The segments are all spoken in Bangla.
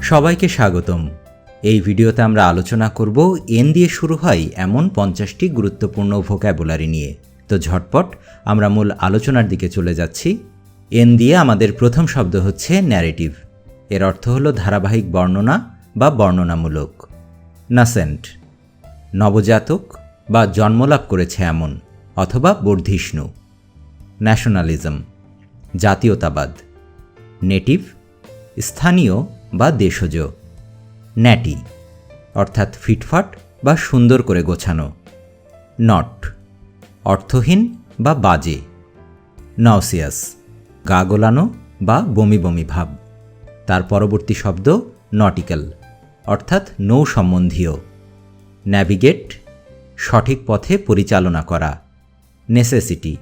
সবাইকে স্বাগতম। এই ভিডিওতে আমরা আলোচনা করব এন দিয়ে শুরু হয় এমন 50টি গুরুত্বপূর্ণ ভোক্যাবুলারি নিয়ে। তো ঝটপট আমরা মূল আলোচনার দিকে চলে যাচ্ছি। এন দিয়ে আমাদের প্রথম শব্দ হচ্ছে ন্যারেটিভ। এর অর্থ হলো ধারাবাহিক বর্ণনা বা বর্ণনামূলক। নাসেন্ট, নবজাতক বা জন্মলাভ করেছে এমন অথবা বর্ধিষ্ণু। ন্যাশনালিজম, জাতীয়তাবাদ। নেটিভ, স্থানীয় বা দেশজ। ন্যাটি, অর্থাৎ ফিটফাট বা সুন্দর করে গোছানো। নট, অর্থহীন বা বাজে। নসিয়াস, গা গোলানো বা বমি বমি ভাব। তার পরবর্তী শব্দ নটিক্যাল, অর্থাৎ নৌ সম্বন্ধীয়। ন্যাভিগেট, সঠিক পথে পরিচালনা করা। নেসেসিটি,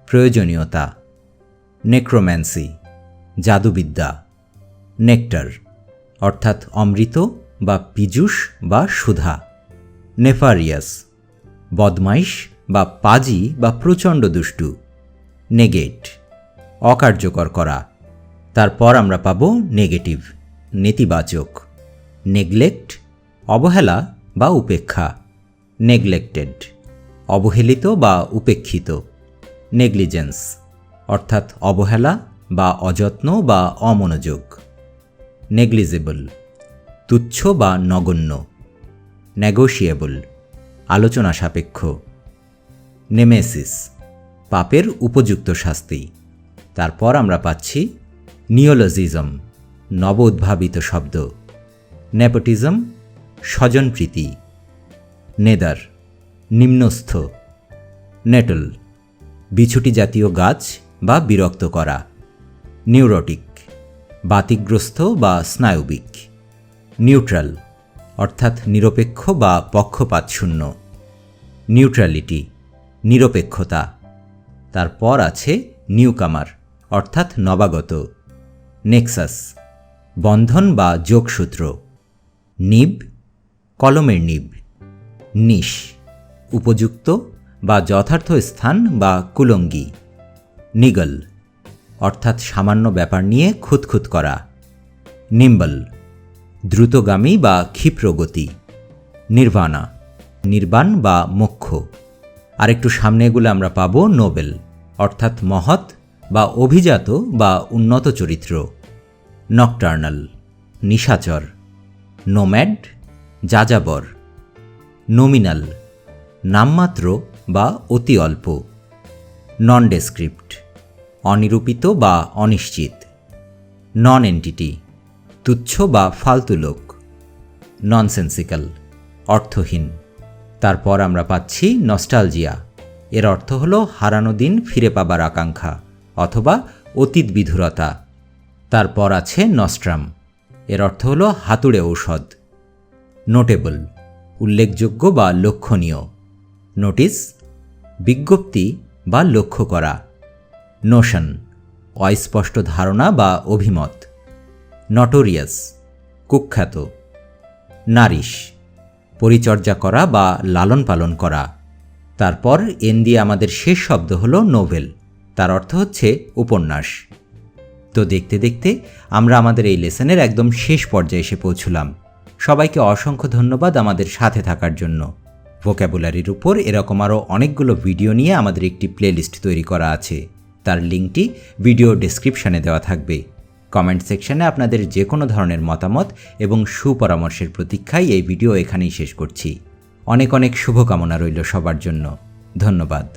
প্রয়োজনীয়তা। নেক্রোম্যান্সি, জাদুবিদ্যা। নেক্টার, অর্থাৎ অমৃত বা পীযূষ বা সুধা। নেফারিয়াস, বদমাইশ বা পাজি বা প্রচণ্ড দুষ্টু। নেগেট, অকার্যকর করা। তারপর আমরা পাব নেগেটিভ, নেতিবাচক। নেগলেক্ট, অবহেলা বা উপেক্ষা। নেগলেক্টেড, অবহেলিত বা উপেক্ষিত। নেগলিজেন্স, অর্থাৎ অবহেলা বা অযত্ন বা অমনোযোগ। নেগলিজেবল, তুচ্ছ বা নগণ্য। নেগোশিয়েবল, আলোচনা সাপেক্ষ। নেমেসিস, পাপের উপযুক্ত শাস্তি। তারপর আমরা পাচ্ছি নিওলজিজম, নব উদ্ভাবিত শব্দ। নেপোটিজম, স্বজনপ্রীতি। নেদার, নিম্নস্থ। নেটল, বিছুটি জাতীয় গাছ বা বিরক্ত করা। নিউরোটিক, বাতিগ্রস্ত বা স্নায়বিক। নিউট্রাল, অর্থাৎ নিরপেক্ষ বা পক্ষপাতশূন্য। নিউট্রালিটি, নিরপেক্ষতা। তারপর আছে নিউকামার, অর্থাৎ নবাগত। নেক্সাস, বন্ধন বা যোগসূত্র। নিব, কলমের নিব। নিশ, উপযুক্ত বা যথার্থ স্থান বা কুলঙ্গি। নিগল, অর্থাৎ সামান্য ব্যাপার নিয়ে খুঁতখুত করা। নিম্বল, দ্রুতগামী বা ক্ষিপ্রগতি। নির্বাণা, নির্বাণ বা মোক্ষ। আর একটু সামনে এগুলো আমরা পাবো নোবেল, অর্থাৎ মহৎ বা অভিজাত বা উন্নত চরিত্র। নকটার্নাল, নিশাচর। নোম্যাড, যাযাবর। নমিনাল, নামমাত্র বা অতি অল্প। নন ডেসক্রিপ্ট, অনিরূপিত বা অনিশ্চিত। নন এন্টিটি, তুচ্ছ বা ফালতু লোক। ননসেন্সিক্যাল, অর্থহীন। তারপর আমরা পাচ্ছি নস্টালজিয়া। এর অর্থ হলো হারানো দিন ফিরে পাবার আকাঙ্ক্ষা অথবা অতীত বিধুরতা। তারপর আছে নস্ট্রাম। এর অর্থ হলো হাতুড়ে ঔষধ। নোটেবল, উল্লেখযোগ্য বা লক্ষণীয়। নোটিস, বিজ্ঞপ্তি বা লক্ষ্য করা। নোশন, অস্পষ্ট ধারণা বা অভিমত। নটোরিয়াস, কুখ্যাত। নারিশ, পরিচর্যা করা বা লালন পালন করা। তারপর এন দিয়ে আমাদের শেষ শব্দ হলো নোভেল। তার অর্থ হচ্ছে উপন্যাস। তো দেখতে দেখতে আমরা আমাদের এই লেসনের একদম শেষ পর্যায়ে এসে পৌঁছলাম। সবাইকে অসংখ্য ধন্যবাদ আমাদের সাথে থাকার জন্য। ভোক্যাবুলারির উপর এরকম আরও অনেকগুলো ভিডিও নিয়ে আমাদের একটি প্লেলিস্ট তৈরি করা আছে। তার লিঙ্কটি ভিডিও ডেসক্রিপশানে দেওয়া থাকবে। কমেন্ট সেকশানে আপনাদের যে কোনো ধরনের মতামত এবং সুপরামর্শের প্রতীক্ষায় এই ভিডিও এখানেই শেষ করছি। অনেক অনেক শুভকামনা রইল সবার জন্য। ধন্যবাদ।